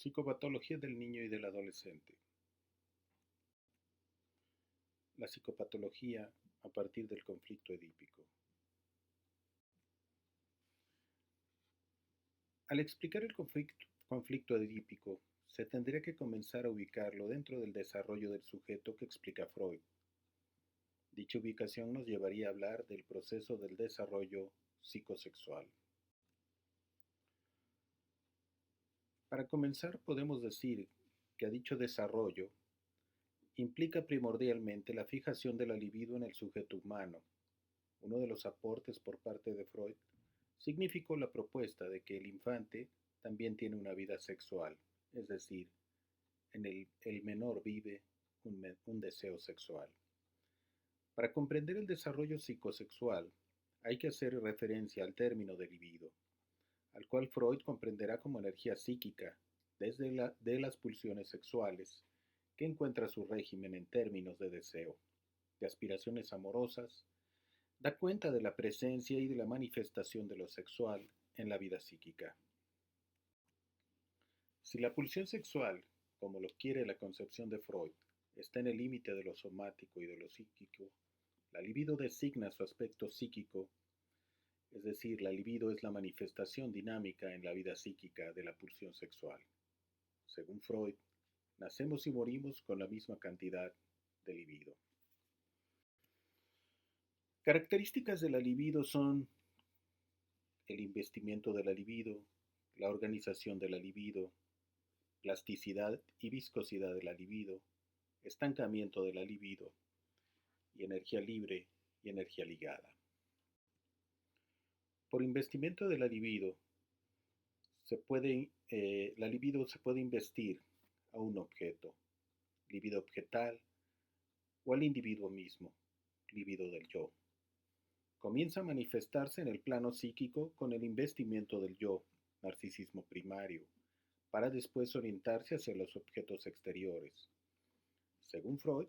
Psicopatología del niño y del adolescente. La psicopatología a partir del conflicto edípico. Al explicar el conflicto edípico, se tendría que comenzar a ubicarlo dentro del desarrollo del sujeto que explica Freud. Dicha ubicación nos llevaría a hablar del proceso del desarrollo psicosexual. Para comenzar, podemos decir que a dicho desarrollo implica primordialmente la fijación de la libido en el sujeto humano. Uno de los aportes por parte de Freud significó la propuesta de que el infante también tiene una vida sexual, es decir, el menor vive un deseo sexual. Para comprender el desarrollo psicosexual, hay que hacer referencia al término de libido, al cual Freud comprenderá como energía psíquica de las pulsiones sexuales, que encuentra su régimen en términos de deseo, de aspiraciones amorosas, da cuenta de la presencia y de la manifestación de lo sexual en la vida psíquica. Si la pulsión sexual, como lo quiere la concepción de Freud, está en el límite de lo somático y de lo psíquico, la libido designa su aspecto psíquico, es decir, la libido es la manifestación dinámica en la vida psíquica de la pulsión sexual. Según Freud, nacemos y morimos con la misma cantidad de libido. Características de la libido son el investimiento de la libido, la organización de la libido, plasticidad y viscosidad de la libido, estancamiento de la libido y energía libre y energía ligada. Por investimento de la libido, la libido se puede investir a un objeto, libido objetal, o al individuo mismo, libido del yo. Comienza a manifestarse en el plano psíquico con el investimiento del yo, narcisismo primario, para después orientarse hacia los objetos exteriores. Según Freud,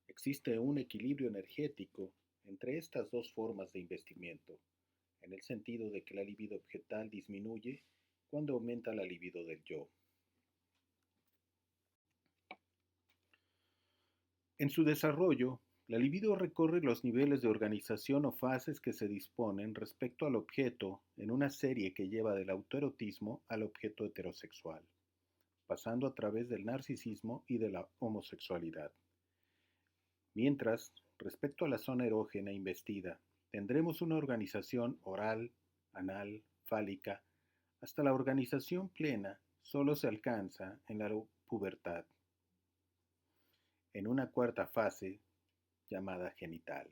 existe un equilibrio energético entre estas dos formas de investimiento, en el sentido de que la libido objetal disminuye cuando aumenta la libido del yo. En su desarrollo, la libido recorre los niveles de organización o fases que se disponen respecto al objeto en una serie que lleva del autoerotismo al objeto heterosexual, pasando a través del narcisismo y de la homosexualidad. Mientras, respecto a la zona erógena investida, tendremos una organización oral, anal, fálica, hasta la organización plena solo se alcanza en la pubertad, en una cuarta fase llamada genital.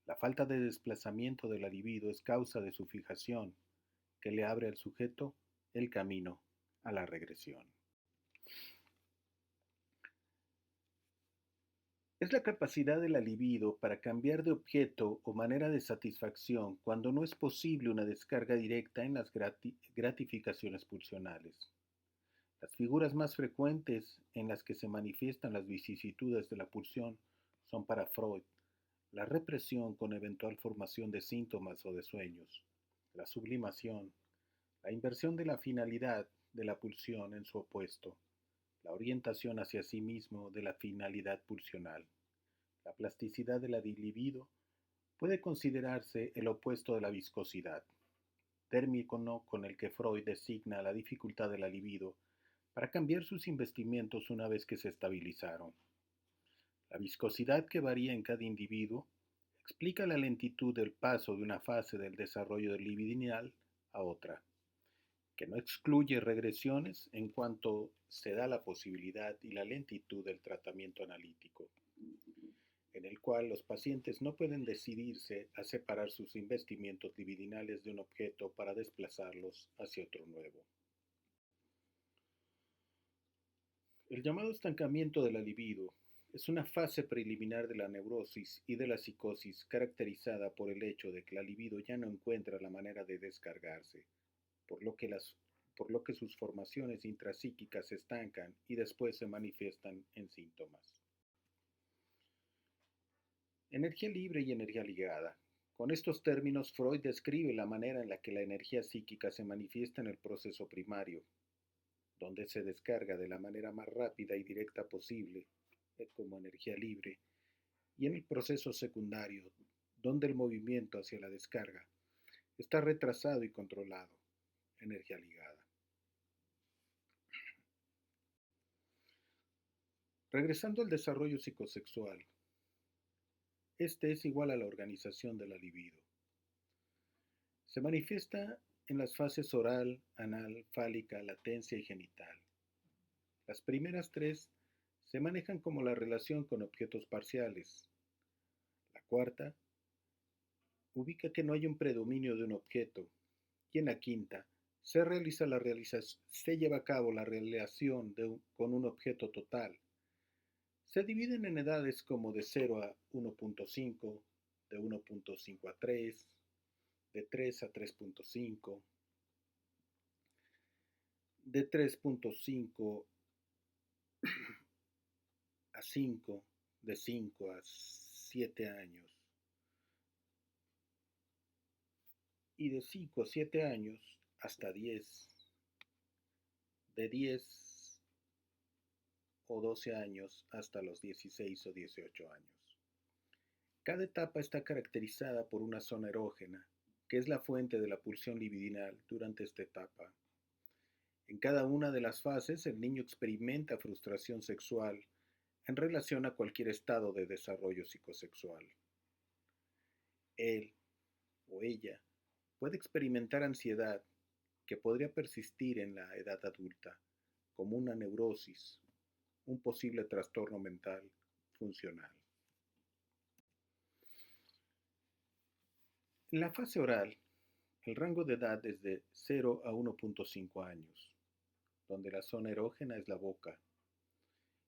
La falta de desplazamiento de la libido es causa de su fijación, que le abre al sujeto el camino a la regresión. Es la capacidad de la libido para cambiar de objeto o manera de satisfacción cuando no es posible una descarga directa en las gratificaciones pulsionales. Las figuras más frecuentes en las que se manifiestan las vicisitudes de la pulsión son para Freud la represión con eventual formación de síntomas o de sueños, la sublimación, la inversión de la finalidad de la pulsión en su opuesto, la orientación hacia sí mismo de la finalidad pulsional. La plasticidad de la libido puede considerarse el opuesto de la viscosidad, término con el que Freud designa la dificultad de la libido para cambiar sus investimientos una vez que se estabilizaron. La viscosidad que varía en cada individuo explica la lentitud del paso de una fase del desarrollo del libidinal a otra, que no excluye regresiones en cuanto se da la posibilidad y la lentitud del tratamiento analítico, en el cual los pacientes no pueden decidirse a separar sus investimientos libidinales de un objeto para desplazarlos hacia otro nuevo. El llamado estancamiento de la libido es una fase preliminar de la neurosis y de la psicosis caracterizada por el hecho de que la libido ya no encuentra la manera de descargarse, por lo que sus formaciones intrapsíquicas se estancan y después se manifiestan en síntomas. Energía libre y energía ligada. Con estos términos, Freud describe la manera en la que la energía psíquica se manifiesta en el proceso primario. donde se descarga de la manera más rápida y directa posible, como energía libre, y en el proceso secundario, donde el movimiento hacia la descarga está retrasado y controlado, energía ligada. Regresando al desarrollo psicosexual, este es igual a la organización de la libido. Se manifiesta en las fases oral, anal, fálica, latencia y genital. Las primeras tres se manejan como la relación con objetos parciales. La cuarta ubica que no hay un predominio de un objeto. Y en la quinta se lleva a cabo la relación con un objeto total. Se dividen en edades como de 0 a 1.5, de 1.5 a 3, de 3 a 3.5, de 3.5 a 5, de 5 a 7 años y de 5 a 7 años hasta 10, de 10 o 12 años hasta los 16 o 18 años. Cada etapa está caracterizada por una zona erógena, que es la fuente de la pulsión libidinal durante esta etapa. En cada una de las fases, el niño experimenta frustración sexual en relación a cualquier estado de desarrollo psicosexual. Él o ella puede experimentar ansiedad que podría persistir en la edad adulta como una neurosis, un posible trastorno mental funcional. En la fase oral, el rango de edad es de 0 a 1.5 años, donde la zona erógena es la boca,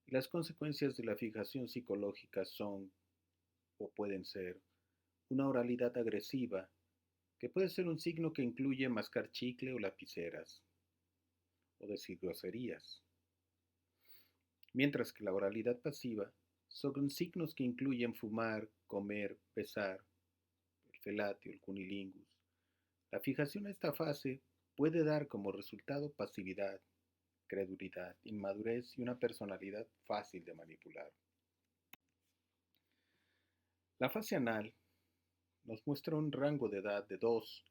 y las consecuencias de la fijación psicológica son, o pueden ser, una oralidad agresiva, que puede ser un signo que incluye mascar chicle o lapiceras, o decir groserías, mientras que la oralidad pasiva son signos que incluyen fumar, comer, besar, el felatio, el cunilingus. La fijación a esta fase puede dar como resultado pasividad, credulidad, inmadurez y una personalidad fácil de manipular. La fase anal nos muestra un rango de edad de 2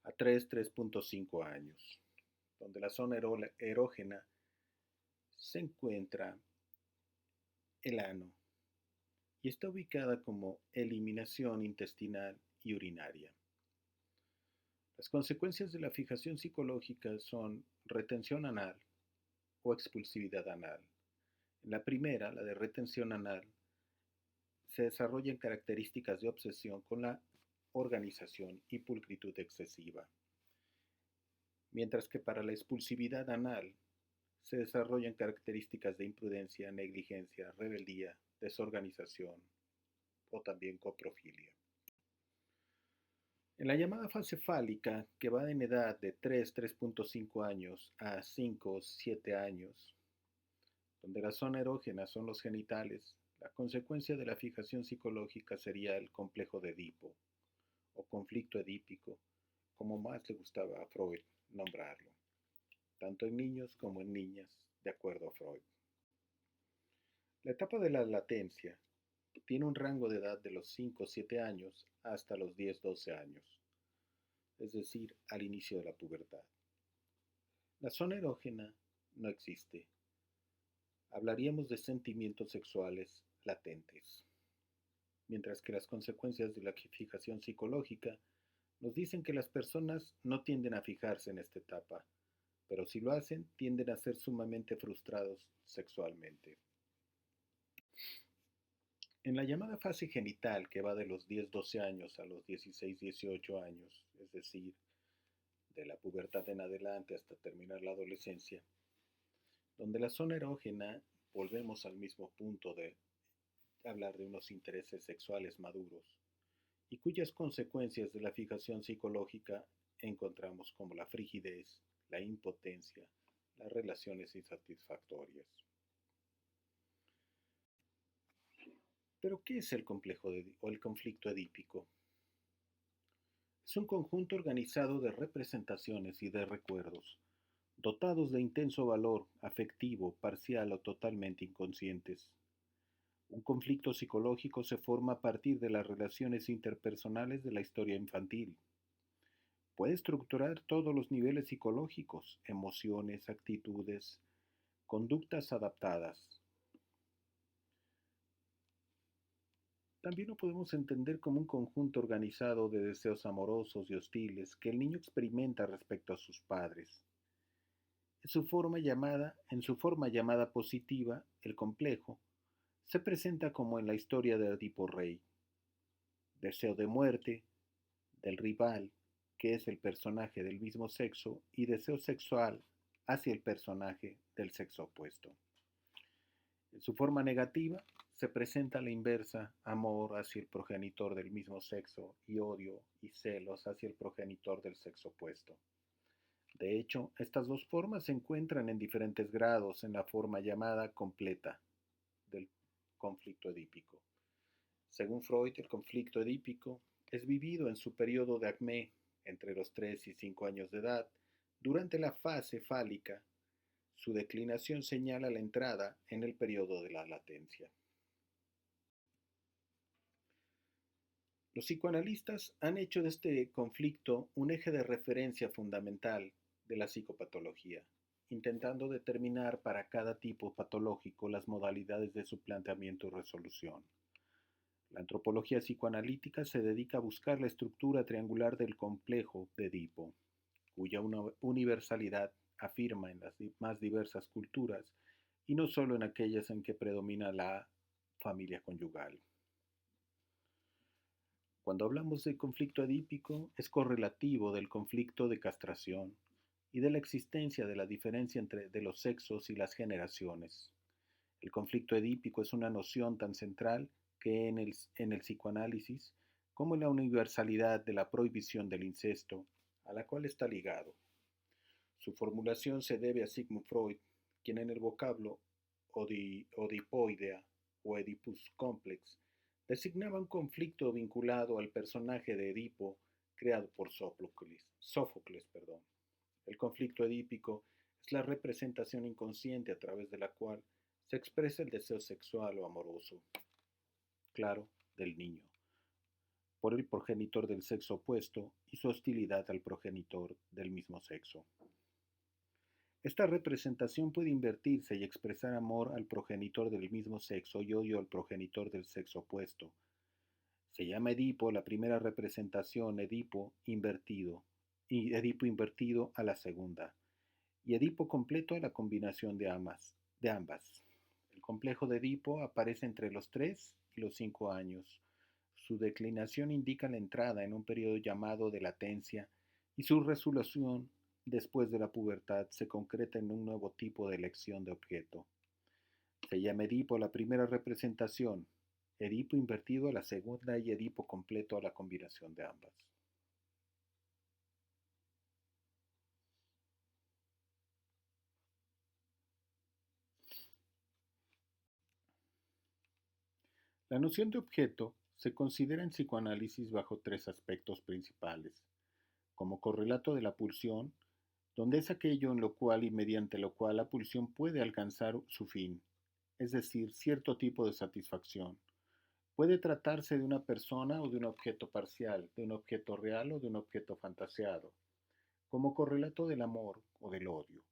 a 3.5 años, donde la zona erógena se encuentra el ano y está ubicada como eliminación intestinal y urinaria. Las consecuencias de la fijación psicológica son retención anal o expulsividad anal. En la primera, la de retención anal, se desarrollan características de obsesión con la organización y pulcritud excesiva, mientras que para la expulsividad anal se desarrollan características de imprudencia, negligencia, rebeldía, desorganización o también coprofilia. En la llamada fase fálica, que va en edad de 3.5 años a 5-7 años, donde la zona erógena son los genitales, la consecuencia de la fijación psicológica sería el complejo de Edipo, o conflicto edípico, como más le gustaba a Freud nombrarlo, tanto en niños como en niñas, de acuerdo a Freud. La etapa de la latencia tiene un rango de edad de los 5-7 años hasta los 10-12 años, es decir, al inicio de la pubertad. La zona erógena no existe. Hablaríamos de sentimientos sexuales latentes, mientras que las consecuencias de la fijación psicológica nos dicen que las personas no tienden a fijarse en esta etapa, pero si lo hacen, tienden a ser sumamente frustrados sexualmente. En la llamada fase genital, que va de los 10-12 años a los 16-18 años, es decir, de la pubertad en adelante hasta terminar la adolescencia, donde la zona erógena, volvemos al mismo punto de hablar de unos intereses sexuales maduros, y cuyas consecuencias de la fijación psicológica encontramos como la frigidez, la impotencia, las relaciones insatisfactorias. Pero, ¿qué es el complejo o el conflicto edípico? Es un conjunto organizado de representaciones y de recuerdos, dotados de intenso valor afectivo, parcial o totalmente inconscientes. Un conflicto psicológico se forma a partir de las relaciones interpersonales de la historia infantil. Puede estructurar todos los niveles psicológicos, emociones, actitudes, conductas adaptadas. También lo podemos entender como un conjunto organizado de deseos amorosos y hostiles que el niño experimenta respecto a sus padres. En su forma llamada positiva, el complejo, se presenta como en la historia de Edipo Rey: deseo de muerte del rival, que es el personaje del mismo sexo, y deseo sexual hacia el personaje del sexo opuesto. En su forma negativa, se presenta a la inversa: amor hacia el progenitor del mismo sexo y odio y celos hacia el progenitor del sexo opuesto. De hecho, estas dos formas se encuentran en diferentes grados en la forma llamada completa del conflicto edípico. Según Freud, el conflicto edípico es vivido en su periodo de acmé, entre los 3 y 5 años de edad, durante la fase fálica. Su declinación señala la entrada en el periodo de la latencia. Los psicoanalistas han hecho de este conflicto un eje de referencia fundamental de la psicopatología, intentando determinar para cada tipo patológico las modalidades de su planteamiento y resolución. La antropología psicoanalítica se dedica a buscar la estructura triangular del complejo de Edipo, cuya universalidad afirma en las más diversas culturas y no solo en aquellas en que predomina la familia conyugal. Cuando hablamos de conflicto edípico, es correlativo del conflicto de castración y de la existencia de la diferencia entre de los sexos y las generaciones. El conflicto edípico es una noción tan central que en el psicoanálisis como en la universalidad de la prohibición del incesto, a la cual está ligado. Su formulación se debe a Sigmund Freud, quien en el vocablo odipoidea o Oedipus complex designaba un conflicto vinculado al personaje de Edipo creado por Sófocles. El conflicto edípico es la representación inconsciente a través de la cual se expresa el deseo sexual o amoroso, claro, del niño, por el progenitor del sexo opuesto y su hostilidad al progenitor del mismo sexo. Esta representación puede invertirse y expresar amor al progenitor del mismo sexo y odio al progenitor del sexo opuesto. Se llama Edipo la primera representación, Edipo invertido a la segunda, y Edipo completo a la combinación de ambas. El complejo de Edipo aparece entre los 3 y los 5 años. Su declinación indica la entrada en un periodo llamado de latencia y su resolución después de la pubertad se concreta en un nuevo tipo de elección de objeto. Se llama Edipo la primera representación, Edipo invertido a la segunda y Edipo completo a la combinación de ambas. La noción de objeto se considera en psicoanálisis bajo tres aspectos principales: como correlato de la pulsión, donde es aquello en lo cual y mediante lo cual la pulsión puede alcanzar su fin, es decir, cierto tipo de satisfacción. Puede tratarse de una persona o de un objeto parcial, de un objeto real o de un objeto fantaseado. Como correlato del amor o del odio,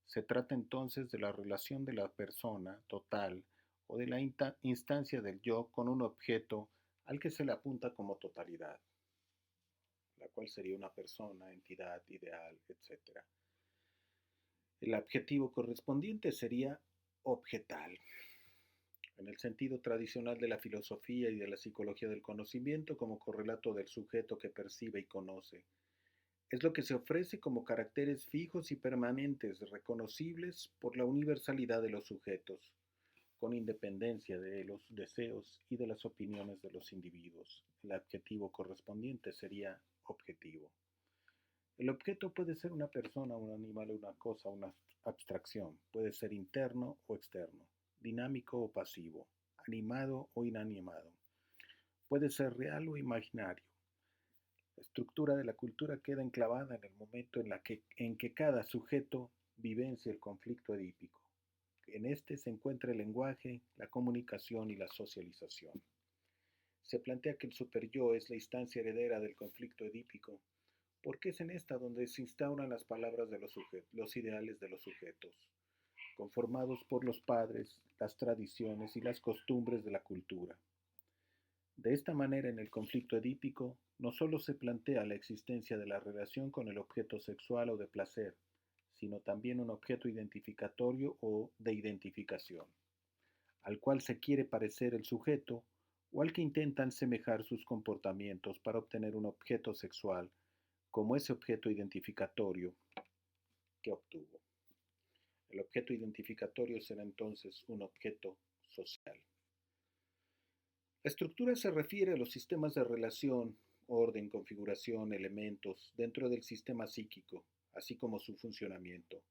se trata entonces de la relación de la persona total o de la instancia del yo con un objeto al que se le apunta como totalidad, la cual sería una persona, entidad, ideal, etc. El adjetivo correspondiente sería objetal, en el sentido tradicional de la filosofía y de la psicología del conocimiento, como correlato del sujeto que percibe y conoce. Es lo que se ofrece como caracteres fijos y permanentes, reconocibles por la universalidad de los sujetos, con independencia de los deseos y de las opiniones de los individuos. El adjetivo correspondiente sería objetivo. El objeto puede ser una persona, un animal, una cosa, una abstracción. Puede ser interno o externo, dinámico o pasivo, animado o inanimado. Puede ser real o imaginario. La estructura de la cultura queda enclavada en el momento en que cada sujeto vivencia el conflicto edípico. En este se encuentra el lenguaje, la comunicación y la socialización. Se plantea que el superyo es la instancia heredera del conflicto edípico, porque es en esta donde se instauran las palabras de los ideales de los sujetos, conformados por los padres, las tradiciones y las costumbres de la cultura. De esta manera, en el conflicto edípico, no solo se plantea la existencia de la relación con el objeto sexual o de placer, sino también un objeto identificatorio o de identificación, al cual se quiere parecer el sujeto o al que intentan semejar sus comportamientos para obtener un objeto sexual como ese objeto identificatorio que obtuvo. El objeto identificatorio será entonces un objeto social. La estructura se refiere a los sistemas de relación, orden, configuración, elementos dentro del sistema psíquico, así como su funcionamiento.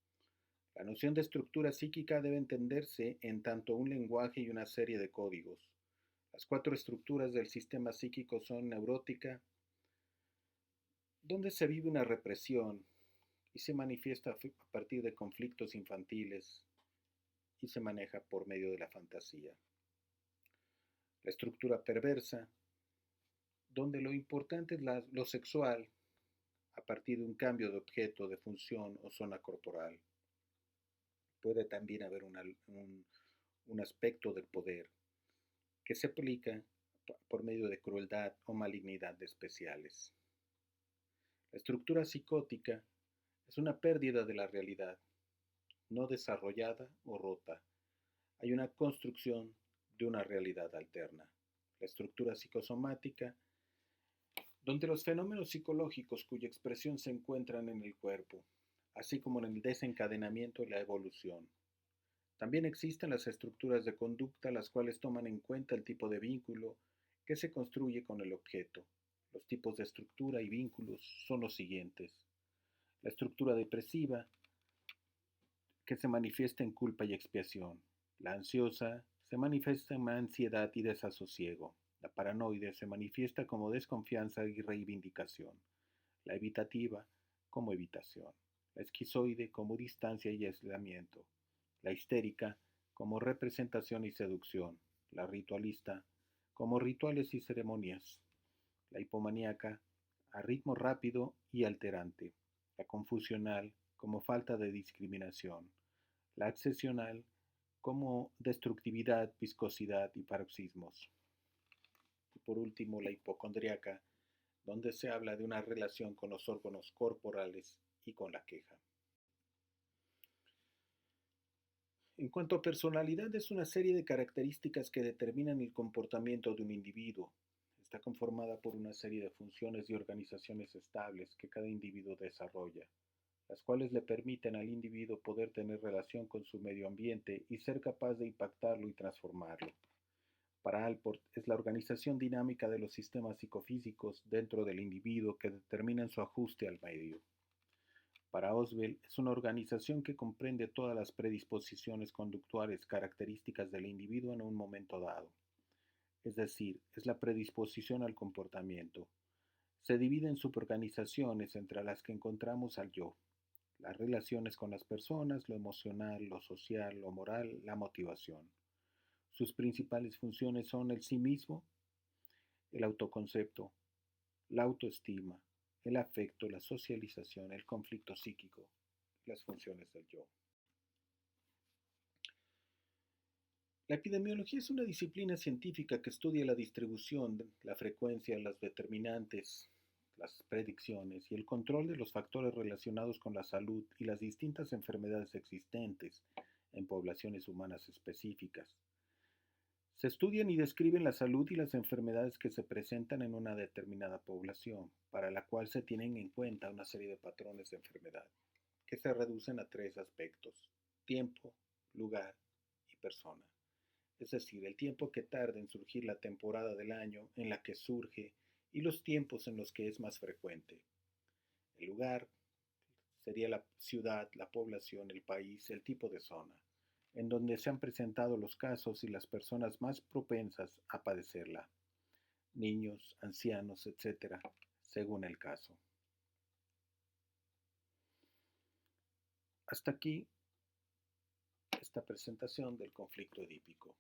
La noción de estructura psíquica debe entenderse en tanto un lenguaje y una serie de códigos. Las cuatro estructuras del sistema psíquico son neurótica, donde se vive una represión y se manifiesta a partir de conflictos infantiles y se maneja por medio de la fantasía. La estructura perversa, donde lo importante es lo sexual a partir de un cambio de objeto, de función o zona corporal. Puede también haber un aspecto del poder que se aplica por medio de crueldad o malignidad especiales. La estructura psicótica es una pérdida de la realidad, no desarrollada o rota. Hay una construcción de una realidad alterna. La estructura psicosomática, donde los fenómenos psicológicos cuya expresión se encuentran en el cuerpo, así como en el desencadenamiento y la evolución. También existen las estructuras de conducta, las cuales toman en cuenta el tipo de vínculo que se construye con el objeto. Los tipos de estructura y vínculos son los siguientes. La estructura depresiva, que se manifiesta en culpa y expiación. La ansiosa se manifiesta en ansiedad y desasosiego. La paranoide se manifiesta como desconfianza y reivindicación. La evitativa como evitación. La esquizoide como distancia y aislamiento. La histérica como representación y seducción. La ritualista como rituales y ceremonias. La hipomaníaca a ritmo rápido y alterante. La confusional como falta de discriminación. La excepcional como destructividad, viscosidad y paroxismos. Y por último, la hipocondriaca, donde se habla de una relación con los órganos corporales y con la queja. En cuanto a personalidad, es una serie de características que determinan el comportamiento de un individuo. Está conformada por una serie de funciones y organizaciones estables que cada individuo desarrolla, las cuales le permiten al individuo poder tener relación con su medio ambiente y ser capaz de impactarlo y transformarlo. Para Alport, es la organización dinámica de los sistemas psicofísicos dentro del individuo que determinan su ajuste al medio. Para Oswell, es una organización que comprende todas las predisposiciones conductuales características del individuo en un momento dado. Es decir, es la predisposición al comportamiento. Se divide en suborganizaciones entre las que encontramos al yo, las relaciones con las personas, lo emocional, lo social, lo moral, la motivación. Sus principales funciones son el sí mismo, el autoconcepto, la autoestima, el afecto, la socialización, el conflicto psíquico, las funciones del yo. La epidemiología es una disciplina científica que estudia la distribución, la frecuencia, las determinantes, las predicciones y el control de los factores relacionados con la salud y las distintas enfermedades existentes en poblaciones humanas específicas. Se estudian y describen la salud y las enfermedades que se presentan en una determinada población, para la cual se tienen en cuenta una serie de patrones de enfermedad, que se reducen a tres aspectos: tiempo, lugar y persona. Es decir, el tiempo que tarda en surgir la temporada del año en la que surge y los tiempos en los que es más frecuente. El lugar sería la ciudad, la población, el país, el tipo de zona, en donde se han presentado los casos y las personas más propensas a padecerla, niños, ancianos, etc., según el caso. Hasta aquí esta presentación del conflicto edípico.